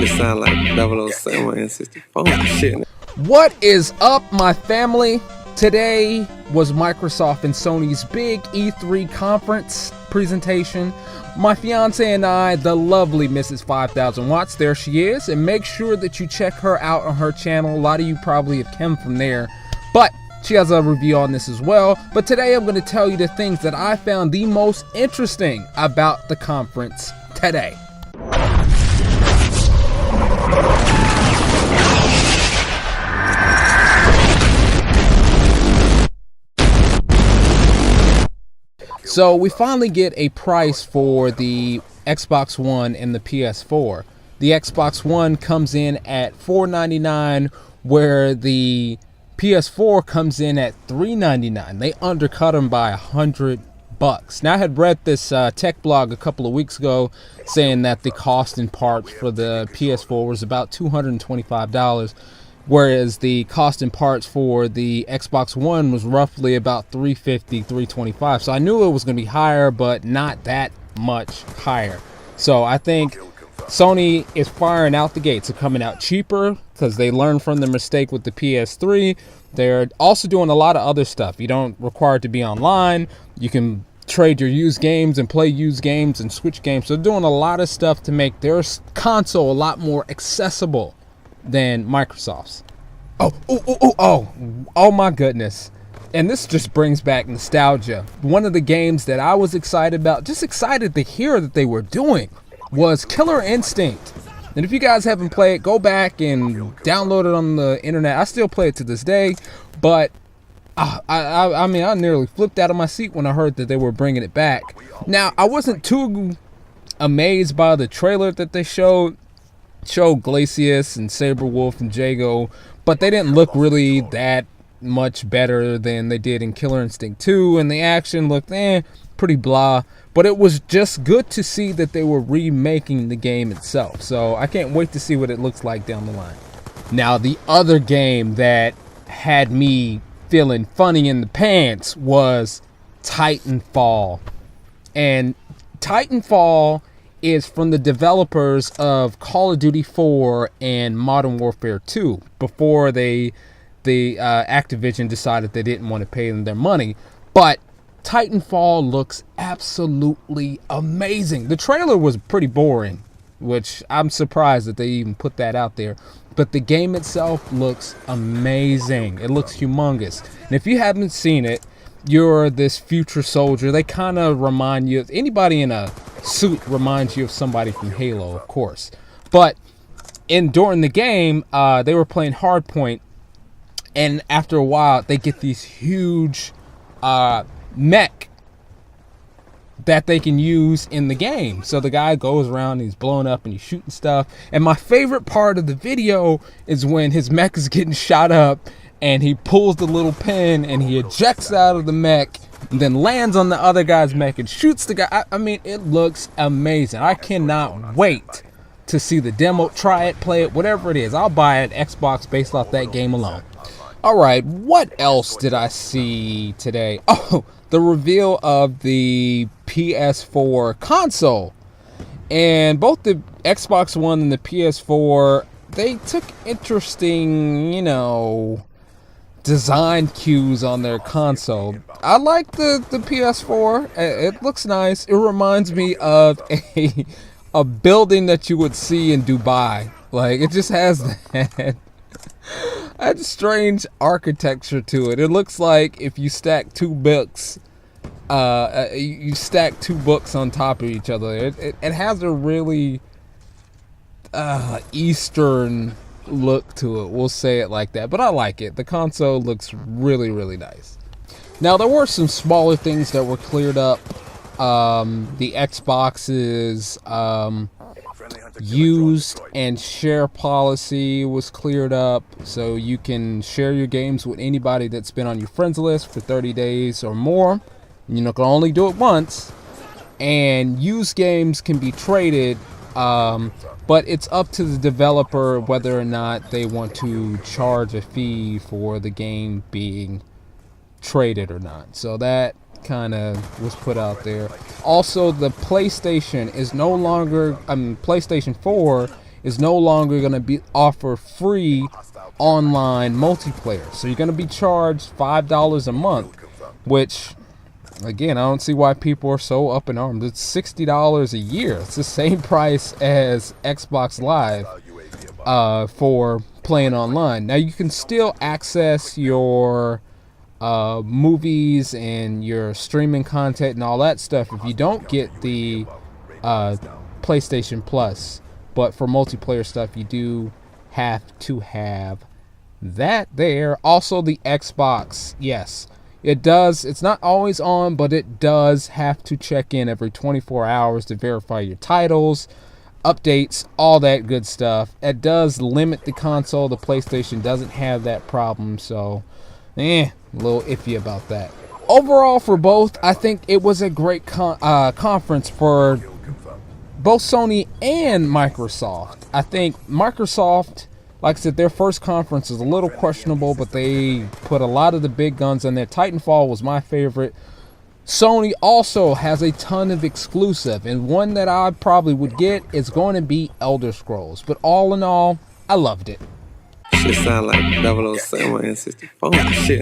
really sound like 007 and 64 and shit. What is up, my family? Today was Microsoft and Sony's big E3 conference presentation. My fiance and I, the lovely Mrs. 5000 Watts, there she is, and make sure that you check her out on her channel. A lot of you probably have come from there, but she has a review on this as well. But today I'm going to tell you the things that I found the most interesting about the conference today. So we finally get a price for the Xbox One and the PS4. The Xbox One comes in at $499, where the PS4 comes in at $399. They undercut them by $100. Now I had read this tech blog a couple of weeks ago saying that the cost in parts for the PS4 was about $225. Whereas the cost in parts for the Xbox One was roughly about $350, $325. So I knew it was going to be higher, but not that much higher. So I think Sony is firing out the gates. They're coming out cheaper because they learned from the mistake with the PS3. They're also doing a lot of other stuff. You don't require it to be online. You can trade your used games and play used games and switch games. So they're doing a lot of stuff to make their console a lot more accessible than Microsoft's. Oh my goodness. And this just brings back nostalgia. One of the games that I was excited about, just excited to hear that they were doing, was Killer Instinct. And if you guys haven't played, go back and download it on the internet. I still play it to this day, but I mean, I nearly flipped out of my seat when I heard that they were bringing it back. Now, I wasn't too amazed by the trailer that they showed Glacius and Saberwolf and Jago, but they didn't look really that much better than they did in Killer Instinct 2, and the action looked pretty blah, but it was just good to see that they were remaking the game itself. So I can't wait to see what it looks like down the line. Now, the other game that had me feeling funny in the pants was Titanfall. And Titanfall is from the developers of Call of Duty 4 and Modern Warfare 2, before the Activision decided they didn't want to pay them their money. But Titanfall looks absolutely amazing. The trailer was pretty boring, which I'm surprised that they even put that out there. But the game itself looks amazing. It looks humongous. And if you haven't seen it, you're this future soldier. They kind of remind you of anybody in a suit reminds you of somebody from Halo, of course. But during the game, they were playing Hardpoint, and after a while, they get these huge mech that they can use in the game. So the guy goes around, he's blowing up and he's shooting stuff. And my favorite part of the video is when his mech is getting shot up and he pulls the little pin and he ejects out of the mech and then lands on the other guy's mech and shoots the guy. I mean, it looks amazing. I cannot wait to see the demo, try it, play it, whatever it is. I'll buy an Xbox based off that game alone. All right, what else did I see today? Oh, the reveal of the PS4 console. And both the Xbox One and the PS4, they took interesting, design cues on their console. I like the PS4. It looks nice. It reminds me of a building that you would see in Dubai. Like, it just has that strange architecture to it. It looks like if you stack two books, you stack two books on top of each other. It has a really Eastern look to it, we'll say it like that, but I like it. The console looks really, really nice. Now, there were some smaller things that were cleared up. The Xbox's used and share policy was cleared up, so you can share your games with anybody that's been on your friends list for 30 days or more. You can only do it once, and used games can be traded, but it's up to the developer whether or not they want to charge a fee for the game being traded or not. So that kind of was put out there. Also, the PlayStation is no longer, PlayStation 4 is no longer going to be offer free online multiplayer. So you're going to be charged $5 a month, which, again, I don't see why people are so up in arms. It's $60 a year. It's the same price as Xbox Live for playing online. Now you can still access your movies and your streaming content and all that stuff if you don't get the PlayStation Plus. But for multiplayer stuff, you do have to have that there. Also, the Xbox, yes, it does. It's not always on, but it does have to check in every 24 hours to verify your titles, updates, all that good stuff. It does limit the console. The PlayStation doesn't have that problem, so a little iffy about that. Overall, for both, I think it was a great conference for both Sony and Microsoft. I think Microsoft, like I said, their first conference is a little questionable, but they put a lot of the big guns in there. Titanfall was my favorite. Sony also has a ton of exclusive, and one that I probably would get is going to be Elder Scrolls. But all in all, I loved it. Shit sound like 007 and 64 shit.